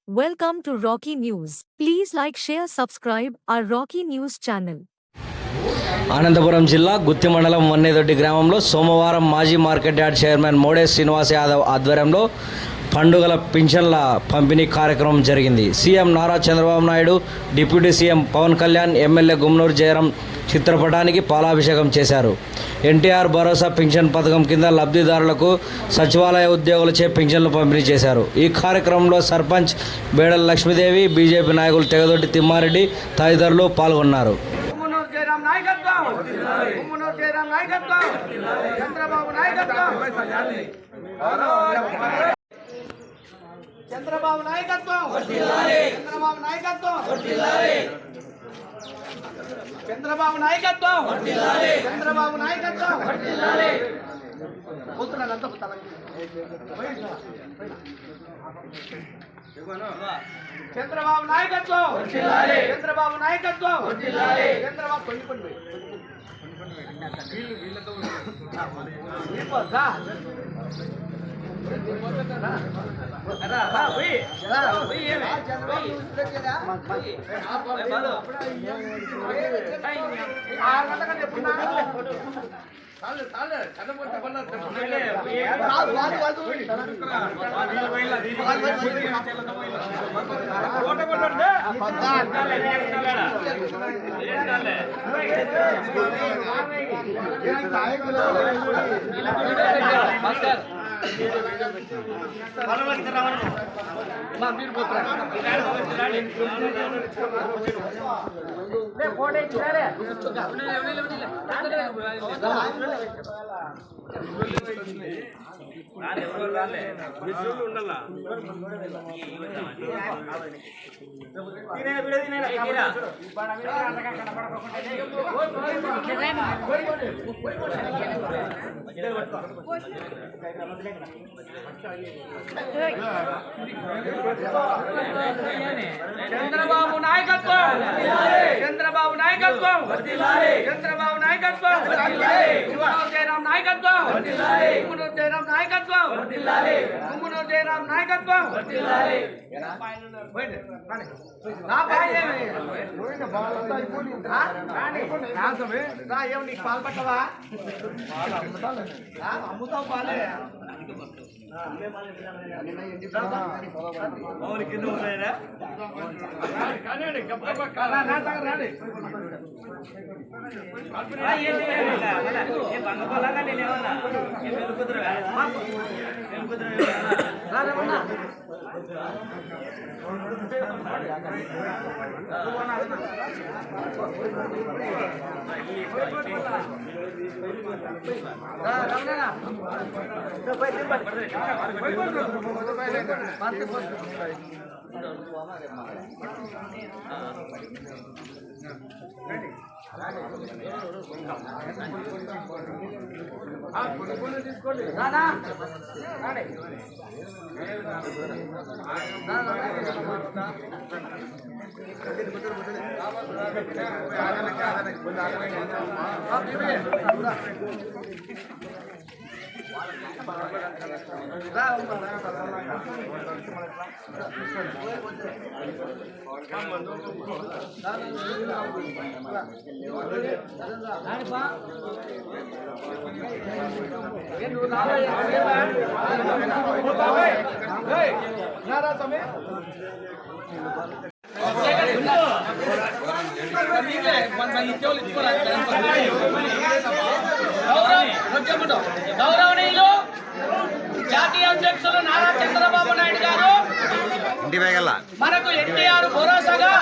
Welcome to Rocky News. Please like, share, subscribe our Rocky News channel. Anantapuram జిల్లా గుత్తి మండలం వన్నేదొడ్డి గ్రామంలో సోమవారం మాజీ market yard chairman Mode Srinivas Yadav ఆధ్వర్యంలో పండుగల పింఛన్ల పంపిణీ కార్యక్రమం జరిగింది. CM Nara Chandrababu Naidu, deputy CM Pawan Kalyan, MLA Gummanur Jayaram చిత్రపటానికి పాలాభిషేకం చేశారు. ఎన్టీఆర్ భరోసా పింఛన్ పథకం కింద లబ్ధిదారులకు సచివాలయ ఉద్యోగులచే పింఛన్లు పంపిణీ చేశారు. ఈ కార్యక్రమంలో సర్పంచ్ బేడల లక్ష్మీదేవి, బీజేపీ నాయకులు తెగదొడ్డి తిమ్మారెడ్డి తదితరులు పాల్గొన్నారు. చంద్రబాబు నాయకత్వం, చంద్రబాబు నాయకత్వం, చంద్రబాబు నాయకత్వం, చంద్రబాబు నాయకత్వం. పోతున్నానంతా చంద్రబాబు నాయకత్వం, చంద్రబాబు నాయకత్వం, చంద్రబాబు కొన్ని చంద్రబాబు నాయకత్వం, చంద్రబాబు నాయకత్వం, చంద్రబాబు నాయకత్వం, జయరాం నాయకత్వం, గుమ్మనూరు జయరాం నాయకత్వం, గుమ్మనూరు జయరాం నాయకత్వం. నీకు పాల్పట్టవా? అమ్ముతావు పాలే తీసుకోండి. గౌరవనీయులు జాతీయ అధ్యక్షులు నారా చంద్రబాబు నాయుడు గారు మనకు ఎన్టీఆర్ భరోసాగా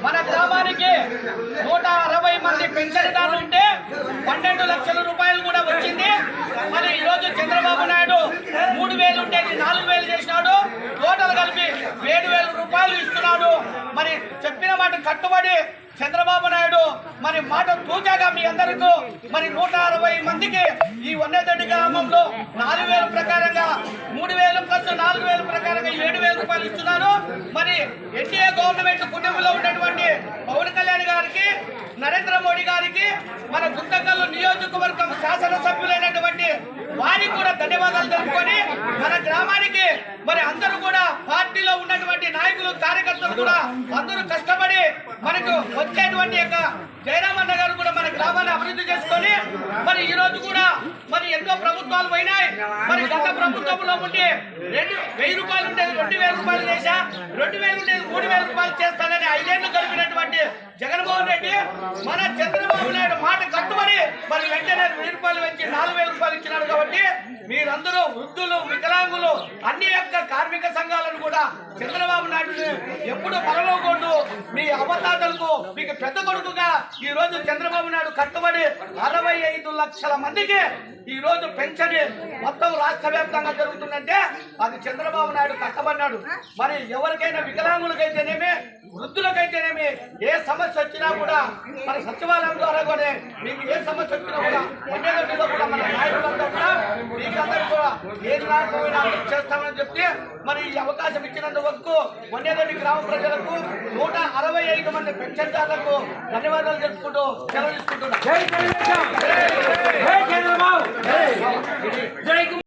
మన గ్రామానికి 160 మంది పెన్షన్దారులు ఉంటే 12 లక్షల రూపాయలు కూడా వచ్చింది. మరి ఈరోజు చంద్రబాబు నాయుడు 3,000 ఉంటే 4,000 చేసినాడు. టోటల్ కలిపి 7,000 రూపాయలు ఇస్తున్నాడు. మరి చెప్పిన మాట కట్టుబడి చంద్రబాబు నాయుడు మరి మాట తూచాగా మీ అందరికీ మరి 160 మందికి ఈ వన్నేదొడ్డి గ్రామంలో 4,000 ప్రకారంగా 3,000 ప్లస్ 4,000 ప్రకారంగా 7,000 రూపాయలు ఇస్తున్నారు. మరి ఎన్డీఏ గవర్నమెంట్ కుటుంబంలో ఉన్నటువంటి పవన్ కళ్యాణ్ గారికి, నరేంద్ర మోడీ గారికి, మన గుంతకల్లు నియోజకవర్గం శాసనసభ్యులైనటువంటి వారికి కూడా ధన్యవాదాలు తెలుపుకొని మన గ్రామానికి మరి అందరూ కూడా పార్టీలో ఉన్నటువంటి నాయకులు కార్యకర్తలు కూడా అందరూ కష్టపడి మనకు వచ్చేటువంటి యొక్క జయరామన్న గారు కూడా మన గ్రామాన్ని అభివృద్ధి చేసుకొని మరి ఈ రోజు కూడా మరి ఎన్నో ప్రభుత్వాలు పోయినాయి. మరి గత ప్రభుత్వంలో ఉండి 1000 రూపాయలు ఉండేది 2000 రూపాయలు చేశా, 2000 ఉండేది 3000 రూపాయలు చేస్తానని 5 ఏళ్లు గడిపినటువంటి జగన్మోహన్ రెడ్డి మన చంద్రబాబు నాయుడు మాట కట్టుబడి మరి వెంటనే 1000 రూపాయలు పెంచి 4000 రూపాయలు ఇచ్చినాడు. కాబట్టి మీరందరూ వృద్ధులు, వికలాంగులు, అన్ని యొక్క కార్మిక సంఘాలను కూడా చంద్రబాబు నాయుడు ఎప్పుడు పరలోకొండు మీ అవతాతలకు మీకు పెద్ద కొడుకుగా ఈ రోజు చంద్రబాబు నాయుడు కట్టుబడి 65 లక్షల మందికి ఈ రోజు పెన్షన్ మొత్తం రాష్ట్ర వ్యాప్తంగా జరుగుతుందంటే అది చంద్రబాబు నాయుడు కట్టబడినాడు. మరి ఎవరికైనా వికలాంగులకైతేనేమి, వృద్ధులకైతేనేమి ఏ సమస్య వచ్చినా కూడా మన సచివాలయం ద్వారా కూడా మీకు ఏ సమస్య వచ్చినా కూడా అన్నిటిలో కూడా మన నాయకులంతా కూడా మీకందరూ కూడా ఏది రాకపోయినా చేస్తామని చెప్తే మరి ఈ అవకాశం ఇచ్చినందుకు వన్యగడ్డి గ్రామ ప్రజలకు 165 మంది పెన్షన్దారులకు ధన్యవాదాలు తెలుపుకుంటూ సెలవు తీసుకుంటున్నాను.